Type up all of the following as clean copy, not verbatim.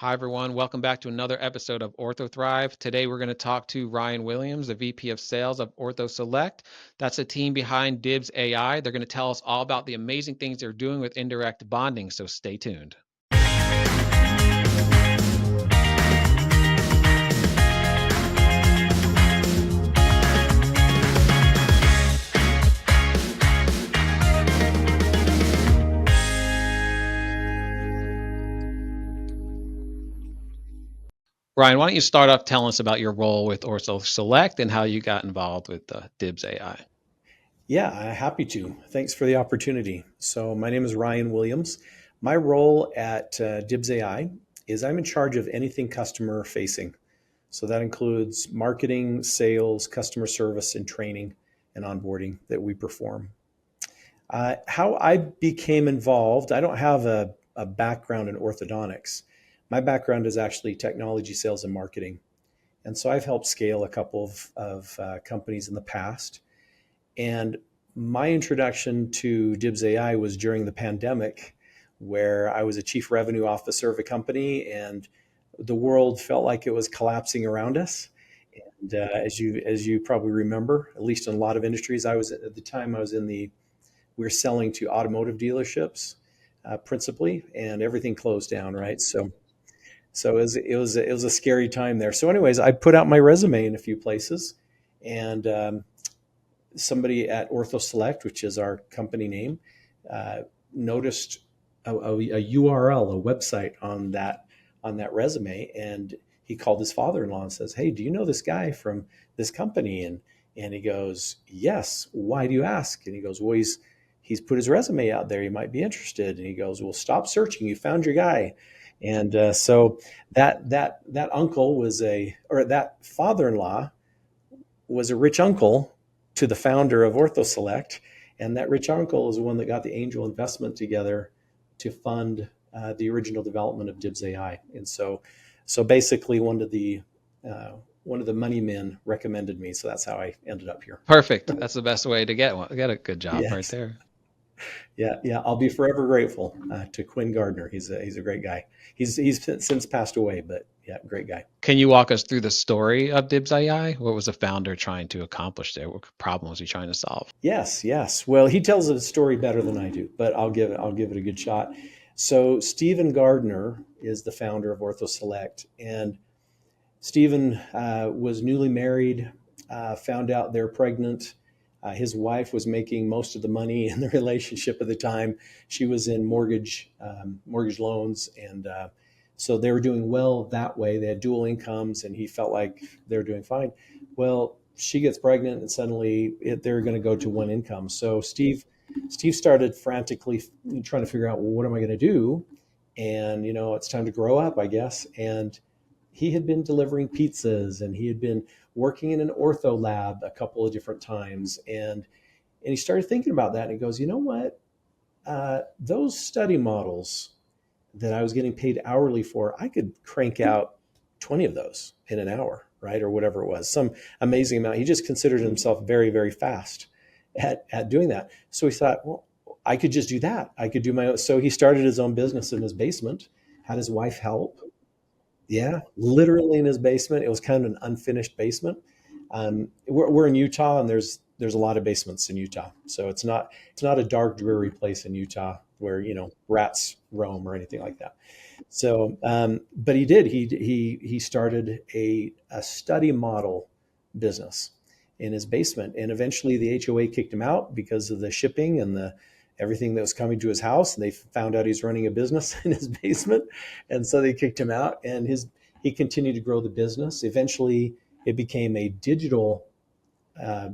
Hi, everyone. Welcome back to another episode of Ortho Thrive. Today, we're going to talk to Ryan Williams, the VP of Sales of Ortho Select. That's the team behind DIBS AI. They're going to tell us all about the amazing things they're doing with indirect bonding, so stay tuned. Ryan, why don't you start off telling us about your role with Ortho Select and how you got involved with DIBS AI? Yeah, happy to. Thanks for the opportunity. So, my name is Ryan Williams. My role at DIBS AI is I'm in charge of anything customer facing. So, that includes marketing, sales, customer service, and training and onboarding that we perform. How I became involved, I don't have a background in orthodontics. My background is actually technology sales and marketing. And so, I've helped scale a couple of companies in the past. And my introduction to DIBS AI was during the pandemic, where I was a chief revenue officer of a company, and the world felt like it was collapsing around us. And as you probably remember, at least in a lot of industries, I was at the time I was in the we were selling to automotive dealerships principally, and everything closed down. Right, so it was a scary time there. So, anyways, I put out my resume in a few places, and somebody at Ortho Select, which is our company name, noticed a URL, a website on that resume, and he called his father-in-law and says, "Hey, do you know this guy from this company?" And he goes, "Yes. Why do you ask?" And he goes, "Well, he's put his resume out there. You might be interested." And he goes, "Well, stop searching. You found your guy." And so that uncle or that father-in-law was a rich uncle to the founder of Ortho Select, and that rich uncle is the one that got the angel investment together to fund the original development of DIBS AI. And so basically, one of the money men recommended me, so that's how I ended up here. Perfect. That's the best way to get one. Got a good job right Yes, there. yeah. I'll be forever grateful to Quinn Gardner. He's a great guy. He's since passed away, but yeah, great guy. Can you walk us through the story of DIBS AI? What was the founder trying to accomplish there? What problem was he trying to solve? Yes. Well, he tells the story better than I do, but I'll give it a good shot. So Stephen Gardner is the founder of Ortho Select, and Stephen was newly married, found out they're pregnant. His wife was making most of the money in the relationship at the time. She was in mortgage loans, and so they were doing well that way. They had dual incomes, and he felt like they were doing fine. Well, she gets pregnant, and suddenly they're going to go to one income. So Steve started frantically trying to figure out, well, what am I going to do? And it's time to grow up, I guess. And he had been delivering pizzas, and he had been working in an ortho lab a couple of different times, and he started thinking about that, and he goes, you know what, those study models that I was getting paid hourly for, I could crank out 20 of those in an hour, right, or whatever it was, some amazing amount. He just considered himself very, very fast at doing that. So he thought, well, I could just do that. I could do my own. So he started his own business in his basement, had his wife help. Yeah, literally in his basement. It was kind of an unfinished basement. We're in Utah, and there's a lot of basements in Utah, so it's not a dark, dreary place in Utah where rats roam or anything like that. So, but he did. He started a study model business in his basement, and eventually the HOA kicked him out because of the shipping and the everything that was coming to his house. And they found out he's running a business in his basement, and so they kicked him out. And he continued to grow the business. Eventually, it became a uh,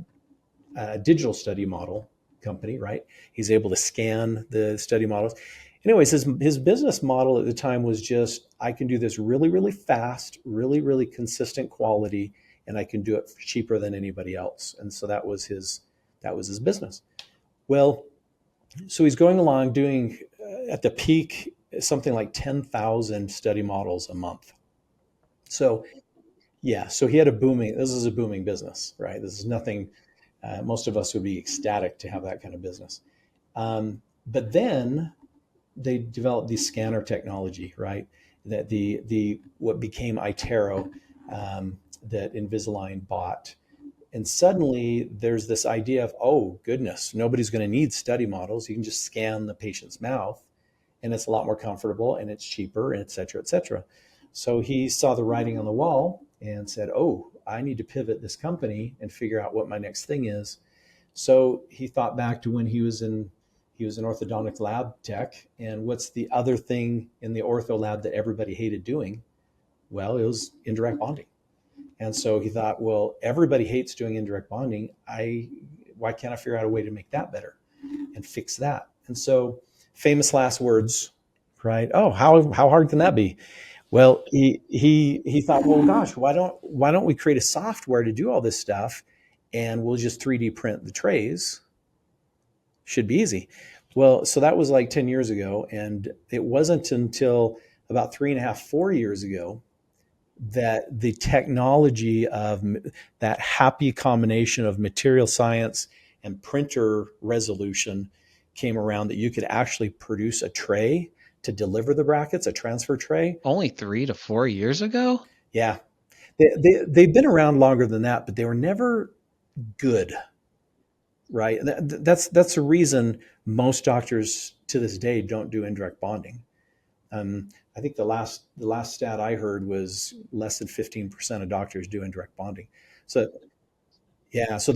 digital study model company. Right? He's able to scan the study models. Anyways, his business model at the time was just, I can do this really, really fast, really, really consistent quality, and I can do it cheaper than anybody else. And so that was his business. Well, so he's going along doing at the peak something like 10,000 study models a month. So yeah, so he had this is a booming business, right? This is nothing, most of us would be ecstatic to have that kind of business. But then they developed the scanner technology, right? that the what became iTero, that Invisalign bought. And suddenly there's this idea of, oh goodness, nobody's going to need study models. You can just scan the patient's mouth, and it's a lot more comfortable and it's cheaper, and et cetera, et cetera. So he saw the writing on the wall and said, oh, I need to pivot this company and figure out what my next thing is. So he thought back to when he was an orthodontic lab tech, and what's the other thing in the ortho lab that everybody hated doing? Well, it was indirect bonding. And so he thought, well, everybody hates doing indirect bonding. Why can't I figure out a way to make that better and fix that? And so, famous last words, right? Oh, how hard can that be? Well, he thought, well, gosh, why don't we create a software to do all this stuff, and we'll just 3D print the trays? Should be easy. Well, so that was like 10 years ago, and it wasn't until about 3.5, 4 years ago that the technology of that happy combination of material science and printer resolution came around, that you could actually produce a tray to deliver the brackets, a transfer tray. Only 3 to 4 years ago? Yeah. They've been around longer than that, but they were never good, right? That's the reason most doctors to this day don't do indirect bonding. I think the last stat I heard was less than 15% of doctors do indirect bonding. So yeah, so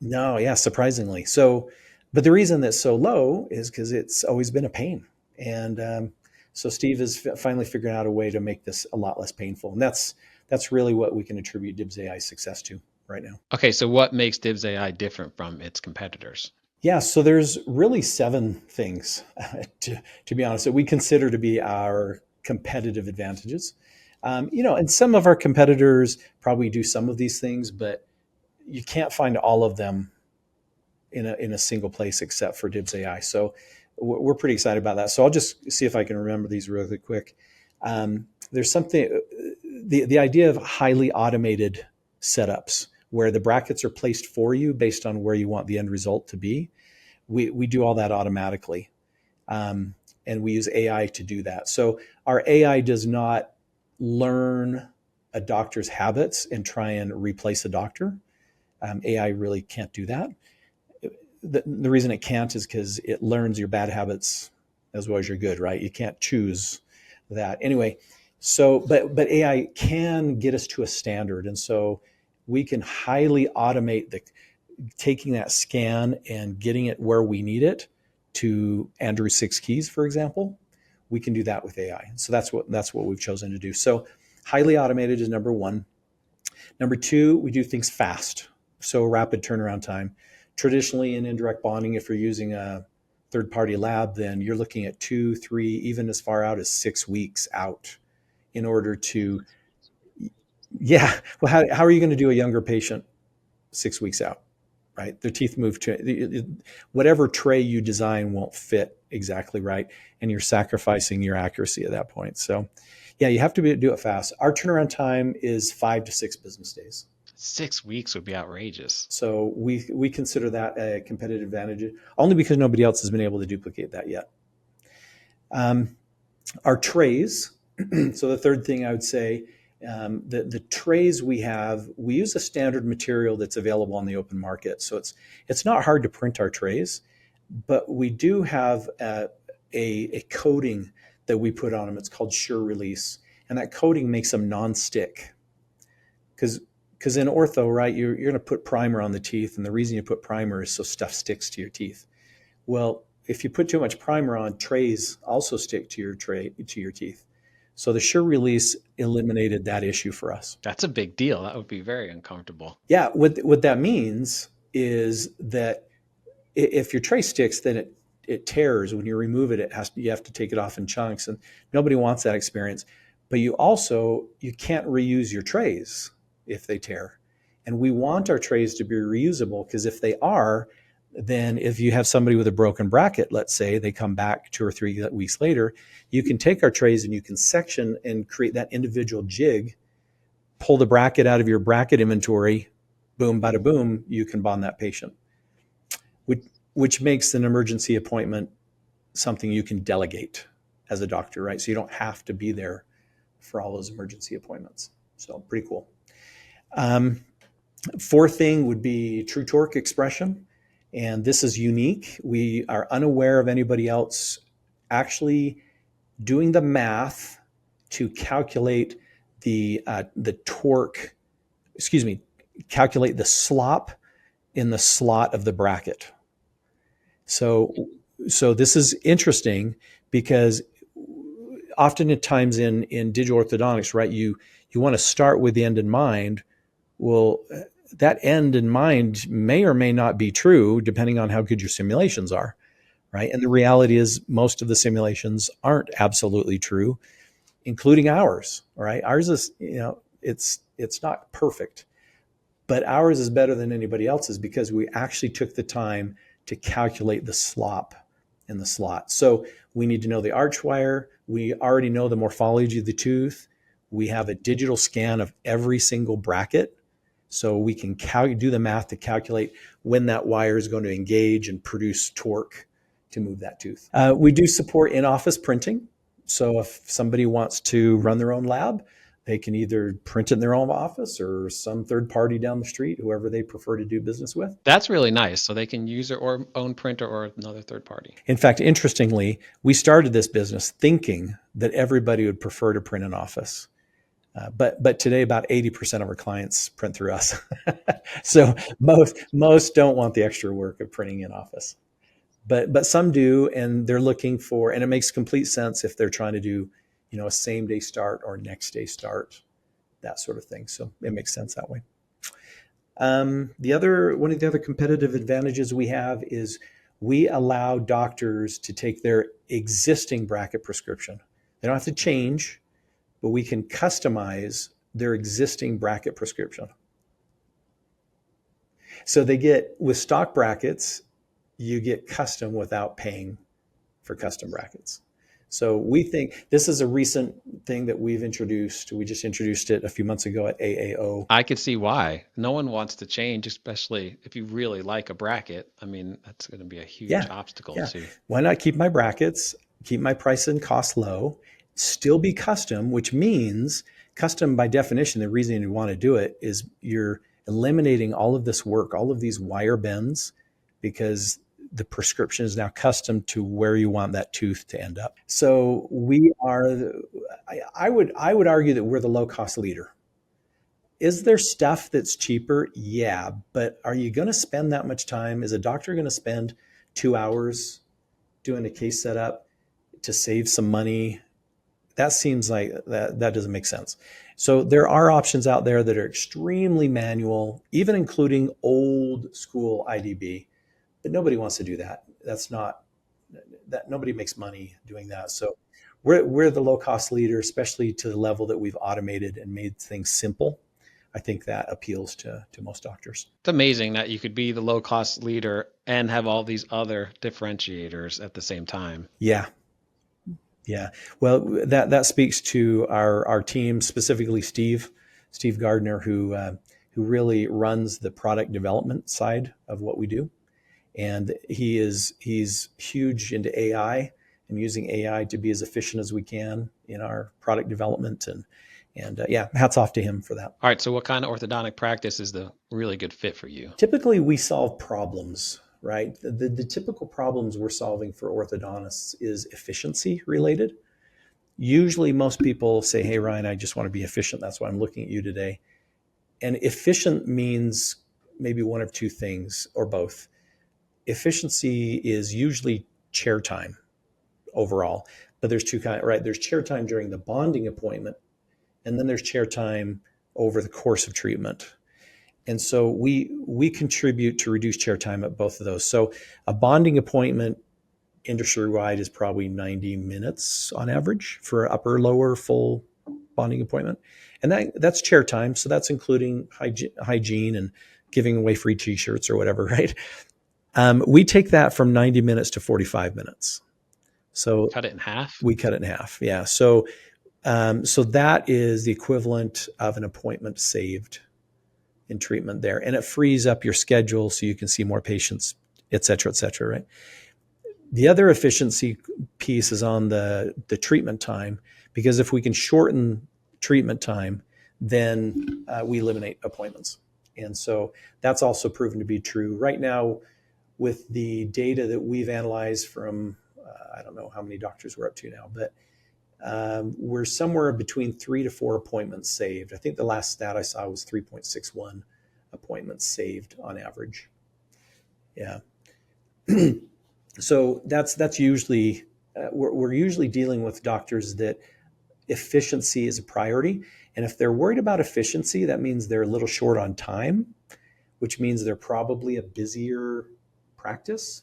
no, yeah, surprisingly. So, but the reason that's so low is because it's always been a pain, and so Steve has finally figured out a way to make this a lot less painful, and that's really what we can attribute DIBS AI's success to right now. Okay, so what makes DIBS AI different from its competitors? Yeah, so there's really 7 things, to be honest, that we consider to be our competitive advantages. And some of our competitors probably do some of these things, but you can't find all of them in a single place except for DIBS AI. So we're pretty excited about that. So I'll just see if I can remember these really quick. There's something, the idea of highly automated setups where the brackets are placed for you based on where you want the end result to be. We do all that automatically. And we use AI to do that. So our AI does not learn a doctor's habits and try and replace a doctor. AI really can't do that. The reason it can't is because it learns your bad habits as well as your good, right? You can't choose that. Anyway, so but AI can get us to a standard. And so we can highly automate taking that scan and getting it where we need it to Andrew 6 keys, for example. We can do that with AI. So that's what we've chosen to do. So highly automated is number 1. Number 2, we do things fast. So rapid turnaround time. Traditionally in indirect bonding, if you're using a third-party lab, then you're looking at 2, 3, even as far out as 6 weeks out in order to, yeah. Well, how are you going to do a younger patient 6 weeks out, right? Their teeth move to whatever tray you design won't fit exactly right, and you're sacrificing your accuracy at that point. So, yeah, you have to do it fast. Our turnaround time is 5 to 6 business days. 6 weeks would be outrageous. So we consider that a competitive advantage, only because nobody else has been able to duplicate that yet. Our trays. So the third thing I would say, the trays we use a standard material that's available on the open market. So it's not hard to print our trays, but we do have a coating that we put on them. It's called Sure Release, and that coating makes them non-stick. Because in ortho, right, you're going to put primer on the teeth, and the reason you put primer is so stuff sticks to your teeth. Well, if you put too much primer on, trays also stick to your teeth. So the Sure Release eliminated that issue for us. That's a big deal. That would be very uncomfortable. Yeah, what that means is that if your tray sticks, then it tears. When you remove it, you have to take it off in chunks, and nobody wants that experience. But you can't reuse your trays if they tear. And we want our trays to be reusable, because if they are, then if you have somebody with a broken bracket, let's say they come back 2 or 3 weeks later, you can take our trays and you can section and create that individual jig, pull the bracket out of your bracket inventory, boom, bada boom, you can bond that patient, which makes an emergency appointment something you can delegate as a doctor, right? So you don't have to be there for all those emergency appointments. So pretty cool. Fourth thing would be true torque expression. And this is unique. We are unaware of anybody else actually doing the math to calculate the torque, calculate the slop in the slot of the bracket. So this is interesting because oftentimes in digital orthodontics, right, you want to start with the end in mind. Well, that end in mind may or may not be true depending on how good your simulations are, right? And the reality is most of the simulations aren't absolutely true, including ours, right? Ours is, it's not perfect, but ours is better than anybody else's because we actually took the time to calculate the slop in the slot. So we need to know the arch wire. We already know the morphology of the tooth. We have a digital scan of every single bracket. So we can do the math to calculate when that wire is going to engage and produce torque to move that tooth. We do support in-office printing. So if somebody wants to run their own lab, they can either print it in their own office or some third party down the street, whoever they prefer to do business with. That's really nice. So they can use their own printer or another third party. In fact, interestingly, we started this business thinking that everybody would prefer to print in office. But today, about 80% of our clients print through us. So most don't want the extra work of printing in office. But some do, and they're looking for, and it makes complete sense if they're trying to do, a same day start or next day start, that sort of thing. So it makes sense that way. One of the other competitive advantages we have is we allow doctors to take their existing bracket prescription. They don't have to change, but we can customize their existing bracket prescription. So with stock brackets, you get custom without paying for custom brackets. So we think this is a recent thing that we've introduced. We just introduced it a few months ago at AAO. I could see why. No one wants to change, especially if you really like a bracket. I mean, that's going to be a huge obstacle to. Why not keep my brackets, keep my price and cost low, still be custom, which means custom by definition, the reason you want to do it is you're eliminating all of this work, all of these wire bends, because the prescription is now custom to where you want that tooth to end up. So we are, I would argue that we're the low cost leader. Is there stuff that's cheaper? Yeah, but are you going to spend that much time? Is a doctor going to spend 2 hours doing a case setup to save some money? That seems like that doesn't make sense. So there are options out there that are extremely manual, even including old school IDB. But nobody wants to do that. Nobody makes money doing that. So we're the low cost leader, especially to the level that we've automated and made things simple. I think that appeals to most doctors. It's amazing that you could be the low cost leader and have all these other differentiators at the same time. Yeah. Well, that speaks to our team, specifically Steve Gardner, who really runs the product development side of what we do. And he's huge into AI and using AI to be as efficient as we can in our product development. And hats off to him for that. All right. So what kind of orthodontic practice is the really good fit for you? Typically, we solve problems, right? The typical problems we're solving for orthodontists is efficiency related. Usually most people say, hey, Ryan, I just want to be efficient. That's why I'm looking at you today. And efficient means maybe one of two things or both. Efficiency is usually chair time overall, but there's two kinds, right? There's chair time during the bonding appointment, and then there's chair time over the course of treatment. And so we contribute to reduce chair time at both of those. So a bonding appointment industry-wide is probably 90 minutes on average for an upper, lower, full bonding appointment. And that's chair time. So that's including hygiene and giving away free t-shirts or whatever, right? We take that from 90 minutes to 45 minutes. So cut it in half? We cut it in half. Yeah. So that is the equivalent of an appointment saved in treatment there. And it frees up your schedule so you can see more patients, et cetera, right? The other efficiency piece is on the treatment time, because if we can shorten treatment time, then we eliminate appointments. And so that's also proven to be true. Right now, with the data that we've analyzed from, I don't know how many doctors we're up to now, but we're somewhere between 3 to 4 appointments saved. I think the last stat I saw was 3.61 appointments saved on average. Yeah. So that's usually, we're usually dealing with doctors that efficiency is a priority. And if they're worried about efficiency, that means they're a little short on time, which means they're probably a busier practice.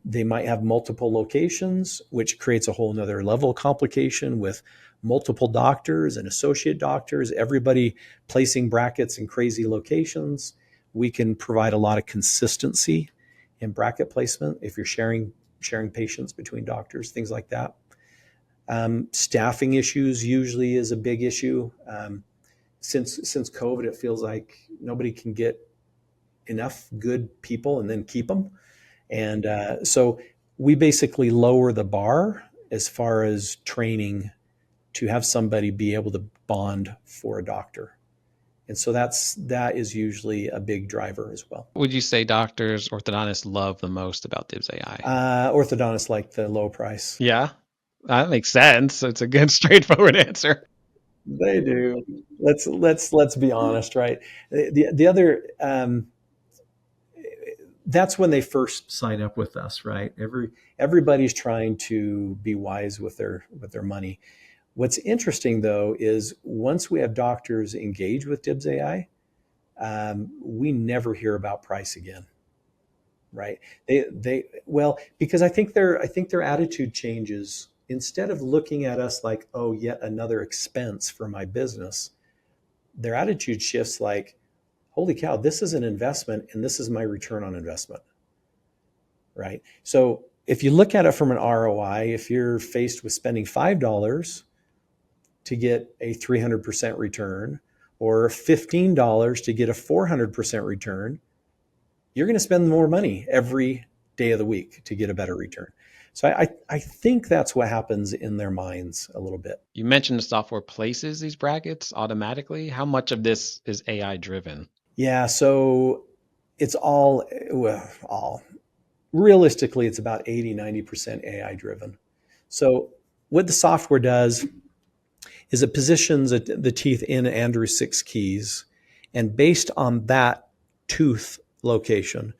They might have multiple locations, which creates a whole nother level of complication with multiple doctors and associate doctors, everybody placing brackets in crazy locations. We can provide a lot of consistency in bracket placement if you're sharing patients between doctors, things like that. Staffing issues usually is a big issue. Since COVID, it feels like nobody can get enough good people and then keep them. And so we basically lower the bar as far as training to have somebody be able to bond for a doctor. And so that is usually a big driver as well. What would you say doctors, orthodontists love the most about DIBS AI? Orthodontists like the low price. Yeah, that makes sense. It's a good, straightforward answer. They do. Let's be honest, right? The other that's when they first sign up with us, right? Everybody's trying to be wise with their money. What's interesting though is once we have doctors engage with DIBS AI, we never hear about price again, right? Well, because I think their attitude changes. Instead of looking at us like, oh, yet another expense for my business, their attitude shifts like, holy cow, this is an investment and this is my return on investment, right? So if you look at it from an ROI, if you're faced with spending $5 to get a 300% return or $15 to get a 400% return, you're going to spend more money every day of the week to get a better return. So I think that's what happens in their minds a little bit. You mentioned the software places these brackets automatically. How much of this is AI driven? Yeah, so it's all realistically, it's about 80-90% AI driven. So what the software does is it positions the teeth in Andrew's 6 keys, and based on that tooth location,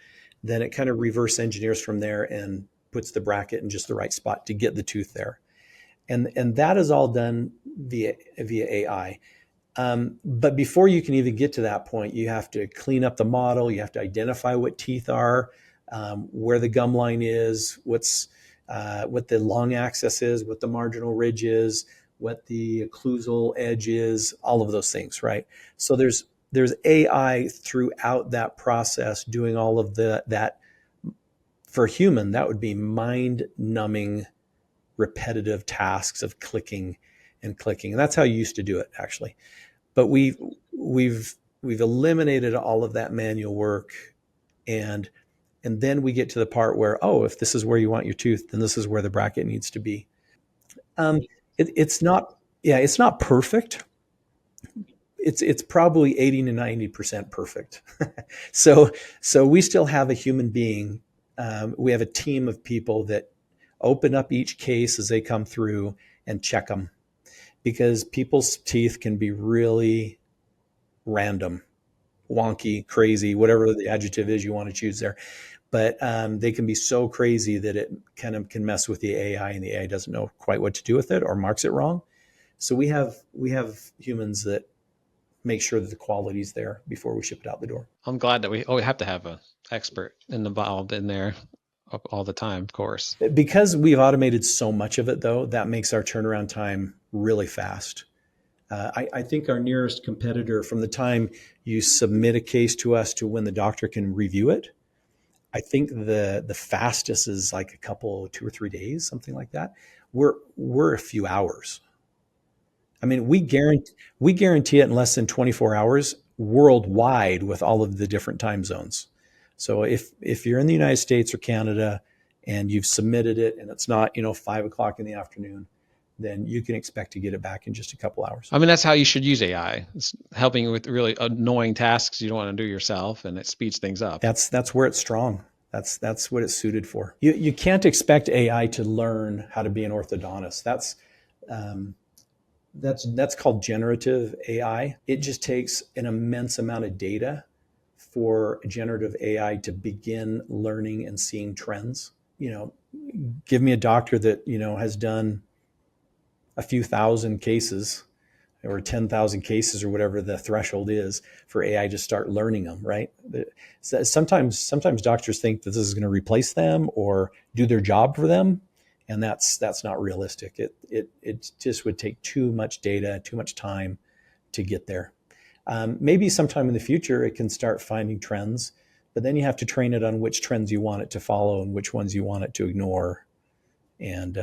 then it kind of reverse engineers from there and puts the bracket in just the right spot to get the tooth there. And that is all done via AI. But before you can even get to that point, you have to clean up the model. You have to identify what teeth are, where the gum line is, what the long axis is, what the marginal ridge is, what the occlusal edge is, all of those things, right? So there's AI throughout that process doing all of that. For a human, that would be mind-numbing, repetitive tasks of clicking and clicking. And that's how you used to do it, actually. But we've eliminated all of that manual work, and then we get to the part where, oh, if this is where you want your tooth, then this is where the bracket needs to be. It's not perfect. It's probably 80-90% perfect. So we still have a human being. We have a team of people that open up each case as they come through and check them, because people's teeth can be really random, wonky, crazy, whatever the adjective is you want to choose there. But they can be so crazy that it kind of can mess with the AI, and the AI doesn't know quite what to do with it or marks it wrong. So we have humans that make sure that the quality is there before we ship it out the door. I'm glad that we have to have an expert involved in there all the time, of course. Because we've automated so much of it, though, that makes our turnaround time really fast. I think our nearest competitor, from the time you submit a case to us to when the doctor can review it, I think the fastest is like a couple, 2 or 3 days, something like that. We're a few hours. I mean, we guarantee it in less than 24 hours worldwide with all of the different time zones. So if you're in the United States or Canada and you've submitted it and it's not, 5 o'clock in the afternoon, then you can expect to get it back in just a couple hours. I mean, that's how you should use AI. It's helping you with really annoying tasks you don't want to do yourself, and it speeds things up. That's where it's strong. That's what it's suited for. You can't expect AI to learn how to be an orthodontist. That's called generative AI. It just takes an immense amount of data for generative AI to begin learning and seeing trends. Give me a doctor that has done a few thousand cases or 10,000 cases or whatever the threshold is for AI to start learning them, right? Sometimes doctors think that this is going to replace them or do their job for them, and that's not realistic. It just would take too much data, too much time to get there. Maybe sometime in the future it can start finding trends, but then you have to train it on which trends you want it to follow and which ones you want it to ignore. And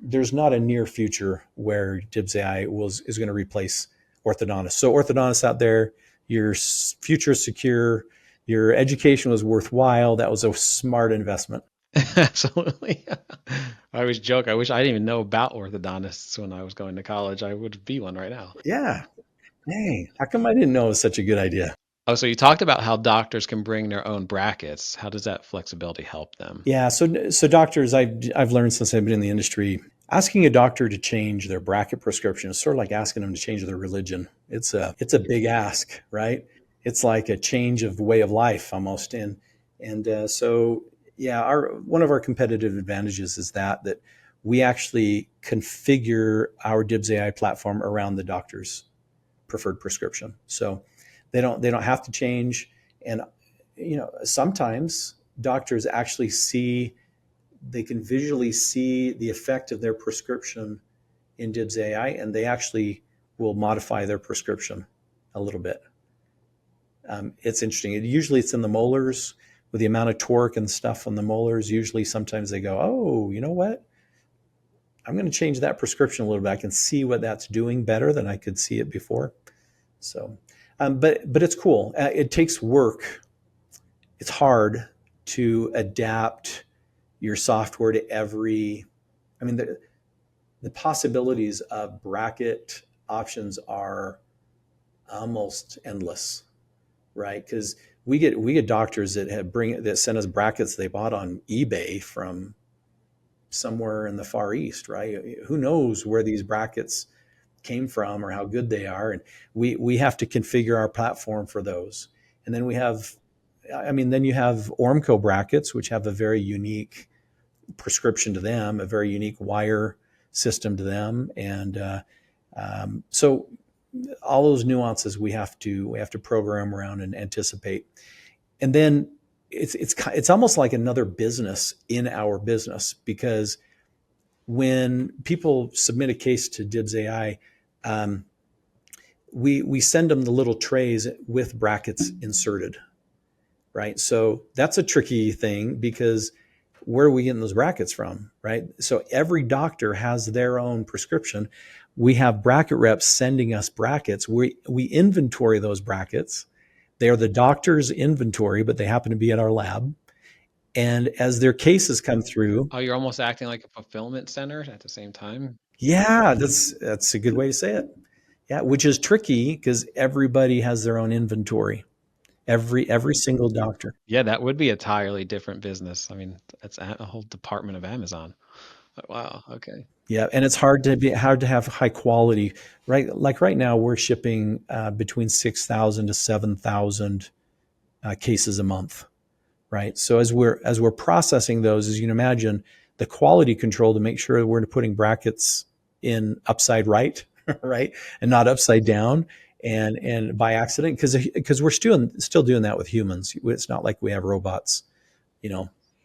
there's not a near future where DIBS AI is going to replace orthodontists. So orthodontists out there, your future is secure, your education was worthwhile. That was a smart investment. Absolutely. I always joke, I wish I didn't even know about orthodontists when I was going to college. I would be one right now. Yeah. Hey, how come I didn't know it was such a good idea? Oh, so you talked about how doctors can bring their own brackets. How does that flexibility help them? Yeah. So doctors, I've learned since I've been in the industry, asking a doctor to change their bracket prescription is sort of like asking them to change their religion. It's a big ask, right? It's like a change of way of life almost. So yeah, one of our competitive advantages is that we actually configure our DIBS AI platform around the doctor's preferred prescription. So they don't have to change. And sometimes doctors actually they can visually see the effect of their prescription in DIBS AI, and they actually will modify their prescription a little bit. It's interesting. Usually it's in the molars with the amount of torque and stuff on the molars. Usually sometimes they go, oh, you know what? I'm going to change that prescription a little bit. I can see what that's doing better than I could see it before. So, but it's cool. It takes work. It's hard to adapt your software to the possibilities of bracket options are almost endless, right? Because we get doctors that send us brackets they bought on eBay from somewhere in the Far East, right? Who knows where these brackets came from or how good they are, and we have to configure our platform for those. And then then you have Ormco brackets, which have a very unique prescription to them, a very unique wire system to them, and so all those nuances we have to program around and anticipate. And then it's almost like another business in our business, because when people submit a case to DIBS AI, we send them the little trays with brackets inserted, right? So that's a tricky thing, because where are we getting those brackets from, right? So every doctor has their own prescription. We have bracket reps sending us brackets. We inventory those brackets. They are the doctor's inventory, but they happen to be at our lab. And as their cases come through, Oh, you're almost acting like a fulfillment center at the same time. yeah, that's a good way to say it. Yeah, which is tricky because everybody has their own inventory. Every single doctor. Yeah, that would be a entirely different business. I mean, that's a whole department of Amazon. Wow. Okay. Yeah, and it's hard to have high quality, right? Like right now, we're shipping between 6,000 to 7,000 cases a month, right? So as we're processing those, as you can imagine, the quality control to make sure that we're putting brackets in upside right, right, and not upside down, and by accident, because we're still doing that with humans. It's not like we have robots,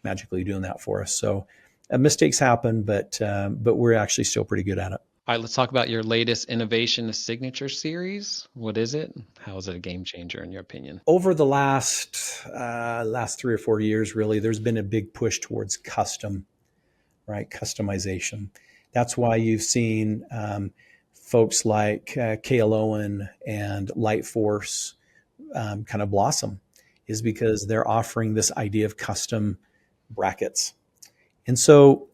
magically doing that for us. So mistakes happen, but we're actually still pretty good at it. All right, let's talk about your latest innovation signature series. What is it? How is it a game changer in your opinion? Over the last 3 or 4 years, really, there's been a big push towards customization. That's why you've seen folks like KL Owen and Lightforce kind of blossom. is because they're offering this idea of custom brackets. And so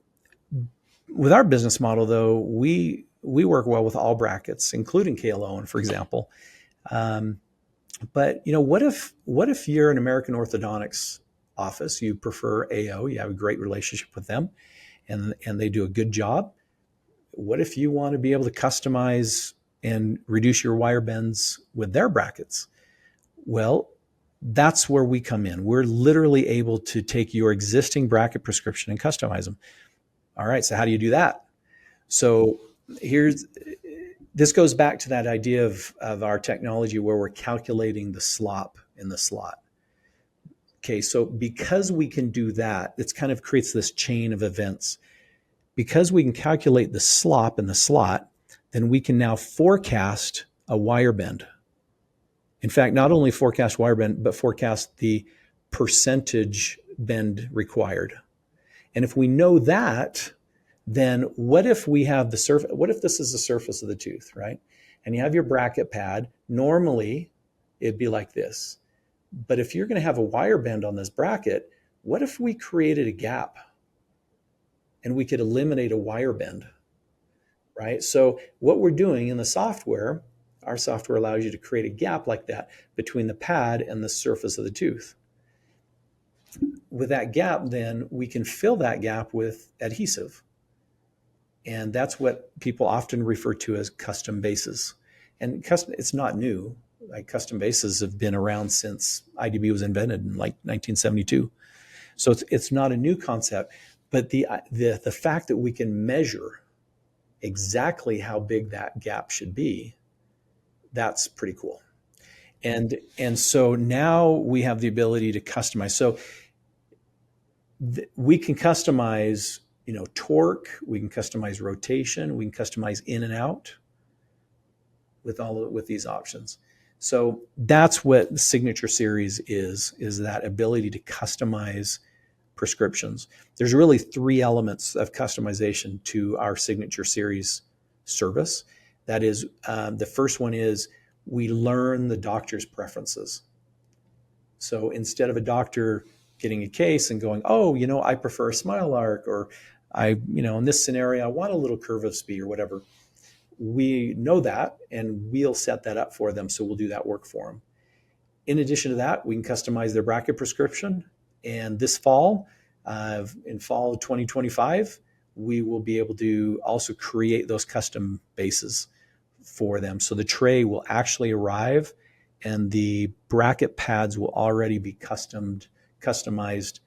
with our business model, though, we work well with all brackets, including KLO, for example. But what if you're an American Orthodontics office, you prefer AO, you have a great relationship with them, and they do a good job. What if you want to be able to customize and reduce your wire bends with their brackets? Well, that's where we come in. We're literally able to take your existing bracket prescription and customize them. All right, so how do you do that? So this goes back to that idea of our technology where we're calculating the slop in the slot. Okay, so because we can do that, it kind of creates this chain of events. Because we can calculate the slop in the slot, then we can now forecast a wire bend. In fact, not only forecast wire bend, but forecast the percentage bend required. And if we know that, then what if we have the surface? What if this is the surface of the tooth, right? And you have your bracket pad. Normally, it'd be like this. But if you're going to have a wire bend on this bracket, what if we created a gap and we could eliminate a wire bend, right? So what we're doing in the software, our software allows you to create a gap like that between the pad and the surface of the tooth. With that gap, then we can fill that gap with adhesive. And that's what people often refer to as custom bases. And it's not new. Like custom bases have been around since IDB was invented in like 1972. So it's not a new concept, but the fact that we can measure exactly how big that gap should be, that's pretty cool. And so now we have the ability to customize. So we can customize, torque, we can customize rotation, we can customize in and out with these options. So that's what the Signature Series is that ability to customize prescriptions. There's really 3 elements of customization to our Signature Series service. That is, the first one is we learn the doctor's preferences. So instead of a doctor getting a case and going, oh, I prefer a smile arc, or in this scenario, I want a little curve of speed or whatever. We know that, and we'll set that up for them. So we'll do that work for them. In addition to that, we can customize their bracket prescription. And this fall, in fall of 2025, we will be able to also create those custom bases for them. So the tray will actually arrive, and the bracket pads will already be customized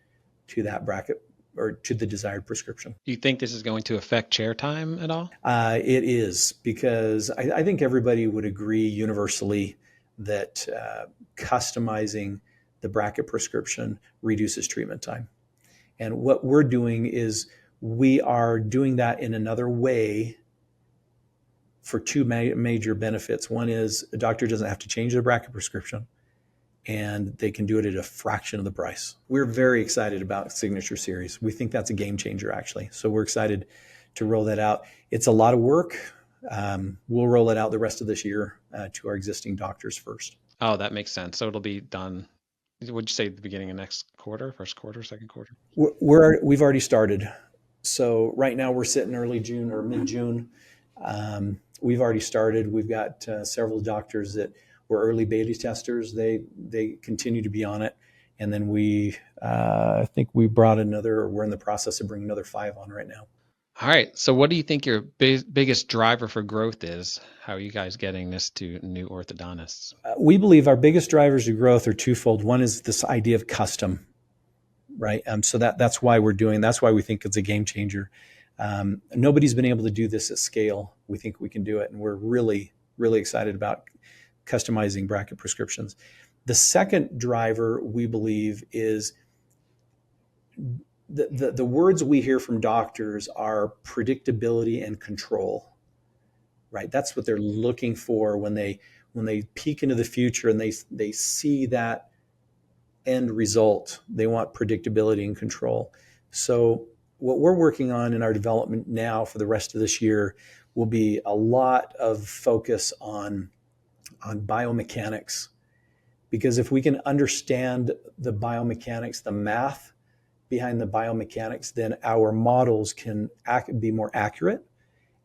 to that bracket or to the desired prescription. Do you think this is going to affect chair time at all? It is, because I think everybody would agree universally that customizing the bracket prescription reduces treatment time. And what we're doing is we are doing that in another way for 2 major benefits. One is a doctor doesn't have to change their bracket prescription, and they can do it at a fraction of the price. We're very excited about Signature Series. We think that's a game changer, actually. So we're excited to roll that out. It's a lot of work. We'll roll it out the rest of this year to our existing doctors first. Oh, that makes sense. So it'll be done, would you say the beginning of next quarter, first quarter, second quarter? We've already started. So right now we're sitting early June or mid-June. We've already started. We've got several doctors that were early beta testers. They continue to be on it. And then I think we brought we're in the process of bringing another 5 on right now. All right. So what do you think your biggest driver for growth is? How are you guys getting this to new orthodontists? We believe our biggest drivers of growth are twofold. One is this idea of custom, right? So that's why that's why we think it's a game changer. Nobody's been able to do this at scale. We think we can do it. And we're really, really excited about customizing bracket prescriptions. The second driver, we believe, is the words we hear from doctors are predictability and control, right? That's what they're looking for when they peek into the future and they see that end result. They want predictability and control. So what we're working on in our development now for the rest of this year will be a lot of focus on biomechanics because if we can understand the biomechanics, the math behind the biomechanics, then our models can be more accurate,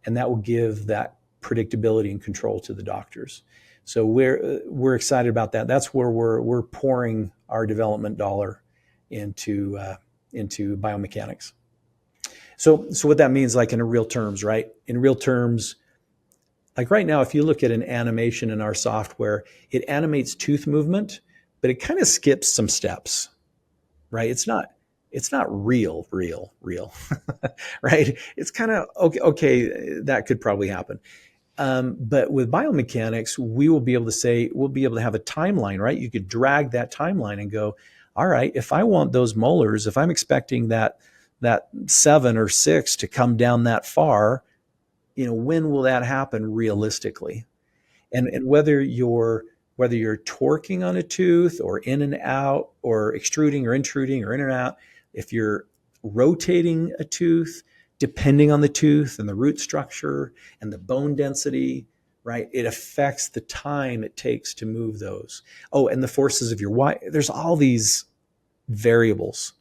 and that will give that predictability and control to the doctors. So we're excited about that. That's where we're pouring our development dollar into biomechanics. So what that means, like in real terms, right? In real terms, like right now, if you look at an animation in our software, it animates tooth movement, but it kind of skips some steps, right? It's not real, right? It's kind of okay. Okay, that could probably happen. But with biomechanics, we will be able to say, we'll be able to have a timeline, right? You could drag that timeline and go, all right, if I want those molars, if I'm expecting that 7 or 6 to come down that far, when will that happen realistically? And whether you're torquing on a tooth or in and out or extruding or intruding or in and out, if you're rotating a tooth, depending on the tooth and the root structure and the bone density, right? It affects the time it takes to move those. Oh, and the forces of your wire. There's all these variables,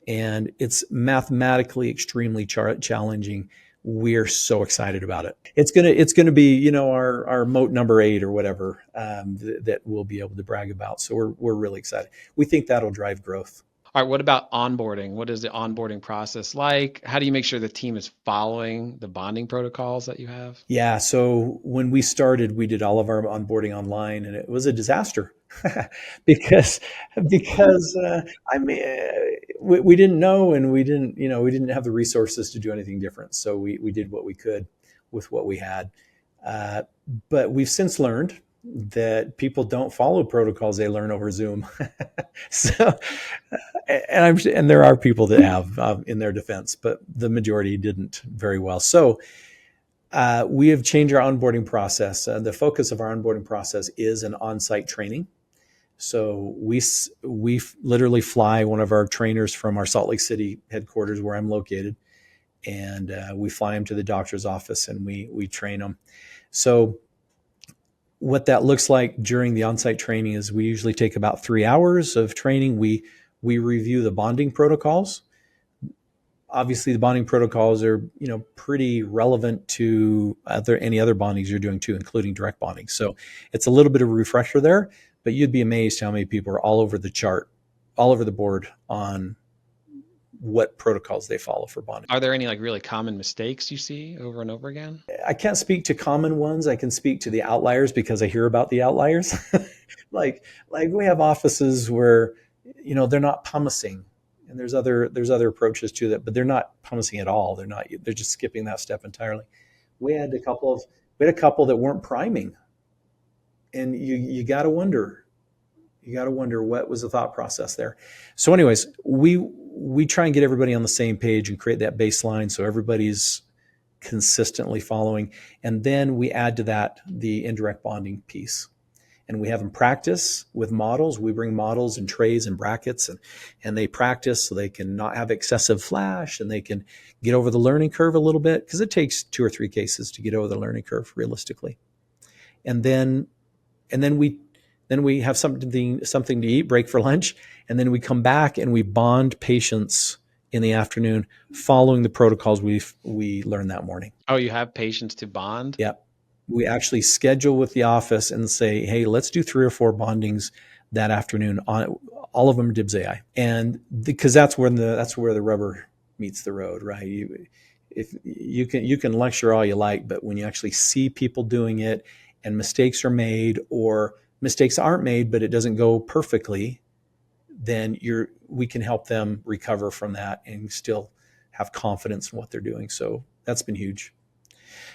and it's mathematically extremely challenging. We're so excited about it. It's gonna be our moat number 8 or whatever, that we'll be able to brag about. So we're really excited. We think that'll drive growth. All right, what about onboarding? What is the onboarding process like? How do you make sure the team is following the bonding protocols that you have? Yeah. So when we started, we did all of our onboarding online, and it was a disaster because I mean, we didn't know, and we didn't have the resources to do anything different. So we did what we could with what we had. Uh, but we've since learned that people don't follow protocols they learn over Zoom. So, and there are people that have, in their defense, but the majority didn't very well. So we have changed our onboarding process. The focus of our onboarding process is an on-site training. So we literally fly one of our trainers from our Salt Lake City headquarters, where I'm located, and we fly him to the doctor's office, and we train them. So what that looks like during the on-site training is we usually take about 3 hours of training. We review the bonding protocols. Obviously, the bonding protocols are pretty relevant to any other bondings you're doing too, including direct bonding. So it's a little bit of a refresher there, but you'd be amazed how many people are all over the chart, all over the board on what protocols they follow for bonding. Are there any like really common mistakes you see over and over again? I can't speak to common ones. I can speak to the outliers because I hear about the outliers. like we have offices where they're not pumicing, and there's other approaches to that, but they're not pumicing at all. They're just skipping that step entirely. We had a couple that weren't priming, and you got to wonder what was the thought process there. So anyways, we try and get everybody on the same page and create that baseline so everybody's consistently following, and then we add to that the indirect bonding piece, and we have them practice with models. We bring models and trays and brackets, and they practice so they can not have excessive flash, and they can get over the learning curve a little bit, because it takes 2 or 3 cases to get over the learning curve realistically. And then we have something to eat, break for lunch, and then we come back and we bond patients in the afternoon following the protocols we learned that morning. Oh, you have patients to bond? Yeah. We actually schedule with the office and say, hey, let's do 3 or 4 bondings that afternoon. On all of them are DIBS AI, and because that's where the rubber meets the road, right? If you can lecture all you like, but when you actually see people doing it and mistakes are made, or mistakes aren't made but it doesn't go perfectly, then we can help them recover from that and still have confidence in what they're doing. So that's been huge.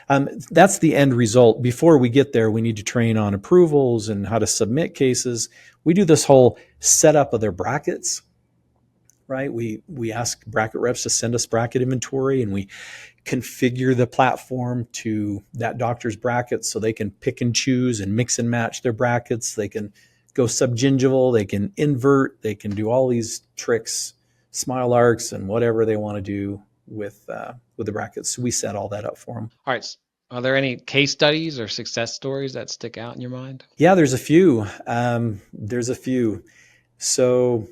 That's the end result. Before we get there, we need to train on approvals and how to submit cases. We do this whole setup of their brackets, right? We ask bracket reps to send us bracket inventory, and we configure the platform to that doctor's brackets so they can pick and choose and mix and match their brackets. They can go subgingival, they can invert, they can do all these tricks, smile arcs, and whatever they want to do with the brackets. So we set all that up for them. All right. Are there any case studies or success stories that stick out in your mind? Yeah, there's a few. There's a few. So,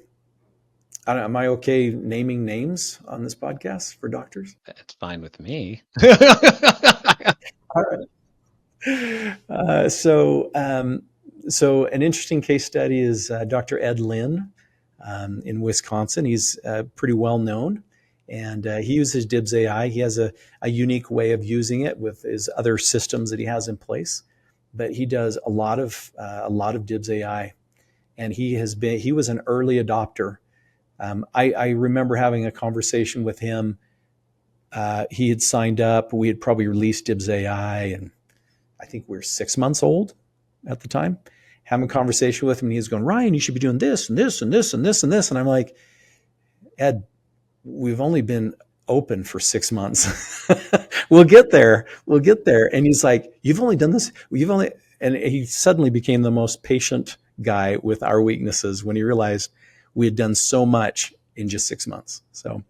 I don't, am I okay naming names on this podcast for doctors? It's fine with me. All right. So an interesting case study is Dr. Ed Lynn in Wisconsin. He's pretty well known, and he uses DIBS AI. He has a unique way of using it with his other systems that he has in place, but he does a lot of DIBS AI, and he was an early adopter. I remember having a conversation with him. He had signed up. We had probably released DIBS AI, and I think we were 6 months old at the time. Having a conversation with him, and he was going, "Ryan, you should be doing this and this and this and this and this." And I'm like, "Ed, we've only been open for 6 months. We'll get there. We'll get there." And he's like, "You've only done this. You've only," and he suddenly became the most patient guy with our weaknesses when he realized we had done so much in just 6 months. So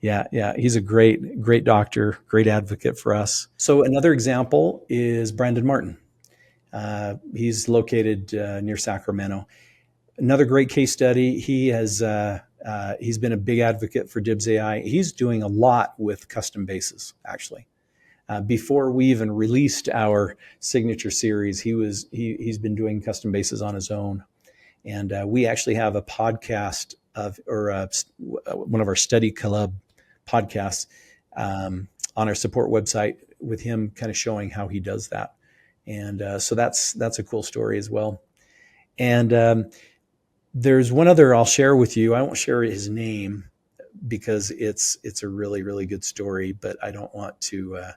yeah, he's a great doctor, great advocate for us. So another example is Brandon Martin. He's located near Sacramento. Another great case study. He's been a big advocate for DIBS AI. He's doing a lot with custom bases, actually. Before we even released our signature series, he's been doing custom bases on his own. And we actually have a podcast one of our study club podcasts on our support website with him kind of showing how he does that. And so that's a cool story as well. And there's one other I'll share with you. I won't share his name because it's a really good story, but I don't want to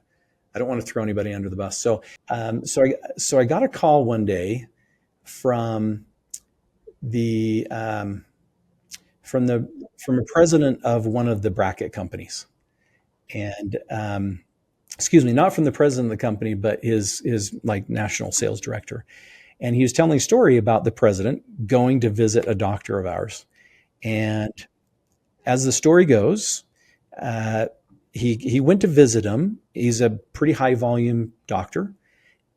throw anybody under the bus. So I got a call one day from the from a president of one of the bracket companies, and excuse me, not from the president of the company, but his like national sales director. And he was telling a story about the president going to visit a doctor of ours. And as the story goes, he went to visit him. He's a pretty high volume doctor,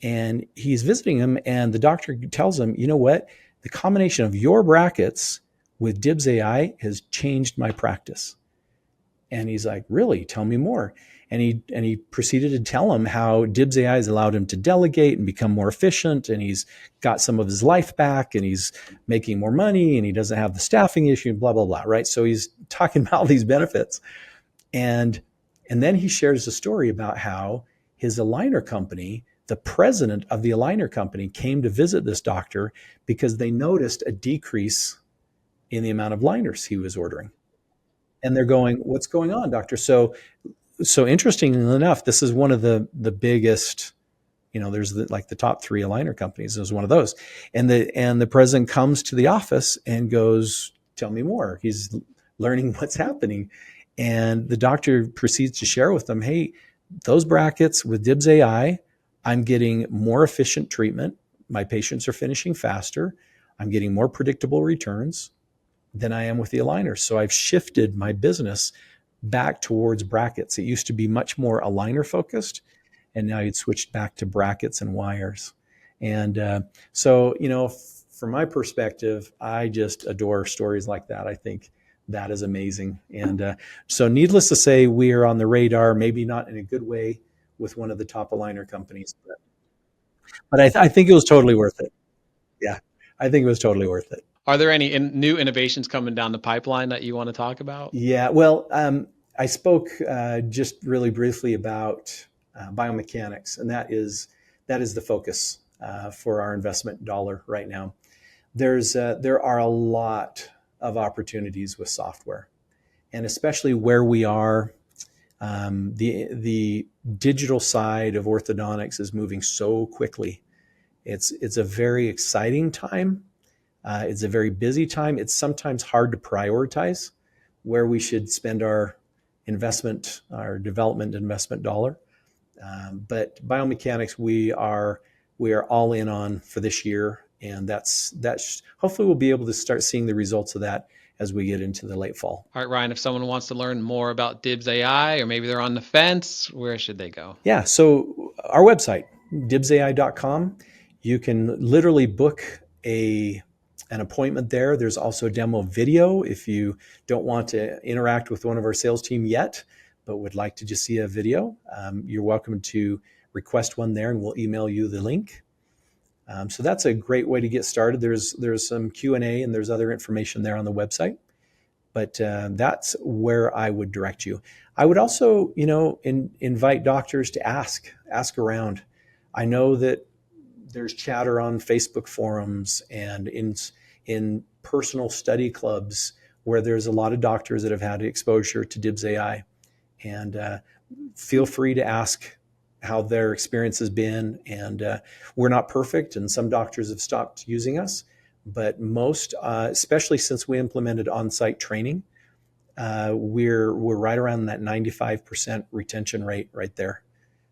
and he's visiting him. And the doctor tells him, "You know what? The combination of your brackets with DIBS AI has changed my practice." And he's like, "Really? Tell me more." And he proceeded to tell him how DIBS AI has allowed him to delegate and become more efficient, and he's got some of his life back, and he's making more money, and he doesn't have the staffing issue, blah blah blah. Right? So he's talking about all these benefits, and then he shares a story about how his aligner company, the president of the aligner company, came to visit this doctor because they noticed a decrease in the amount of liners he was ordering. And they're going, "What's going on, doctor?" So interestingly enough, this is one of the biggest, there's like the top three aligner companies. It was one of those. And the president comes to the office and goes, "Tell me more." He's learning what's happening. And the doctor proceeds to share with them, "Hey, those brackets with DIBS AI, I'm getting more efficient treatment. My patients are finishing faster. I'm getting more predictable returns than I am with the aligners. So I've shifted my business back towards brackets. It used to be much more aligner focused, and now you'd switched back to brackets and wires." And from my perspective, I just adore stories like that. I think that is amazing. And so needless to say, we are on the radar, maybe not in a good way with one of the top aligner companies, but I think it was totally worth it. Yeah, I think it was totally worth it. Are there any new innovations coming down the pipeline that you want to talk about? Yeah, well, I spoke just really briefly about biomechanics, and that is the focus for our investment dollar right now. There are a lot of opportunities with software, and especially where we are. The digital side of orthodontics is moving so quickly. It's a very exciting time. It's a very busy time. It's sometimes hard to prioritize where we should spend our development investment dollar. But biomechanics, we are all in on for this year, and that's hopefully we'll be able to start seeing the results of that as we get into the late fall. All right, Ryan, if someone wants to learn more about DIBS AI, or maybe they're on the fence, where should they go? Yeah, so our website, dibsai.com, you can literally book an appointment there. There's also a demo video if you don't want to interact with one of our sales team yet, but would like to just see a video. You're welcome to request one there, and we'll email you the link. So that's a great way to get started. There's some Q&A and there's other information there on the website, but that's where I would direct you. I would also, invite doctors to ask around. I know that there's chatter on Facebook forums and in personal study clubs where there's a lot of doctors that have had exposure to DIBS AI, and feel free to ask how their experience has been. And we're not perfect, and some doctors have stopped using us, but most, especially since we implemented on-site training, we're right around that 95% retention rate right there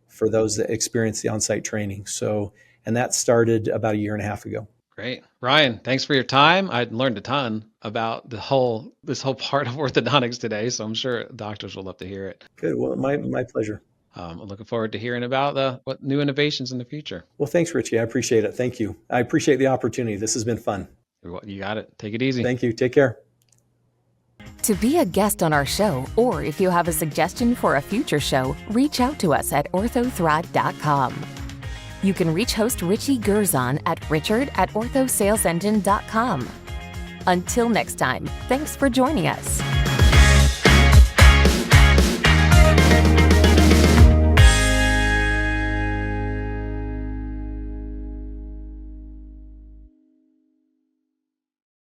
for those that experience the on-site training. So, and that started about 1.5 years ago. Great. Ryan, thanks for your time. I learned a ton about this whole part of orthodontics today, so I'm sure doctors will love to hear it. Good. Well, my pleasure. I'm looking forward to hearing about what new innovations in the future. Well, thanks, Richie. I appreciate it. Thank you. I appreciate the opportunity. This has been fun. You got it. Take it easy. Thank you. Take care. To be a guest on our show, or if you have a suggestion for a future show, reach out to us at orthothrive.com. You can reach host Richie Guerzon at richard@orthosalesengine.com. Until next time, thanks for joining us.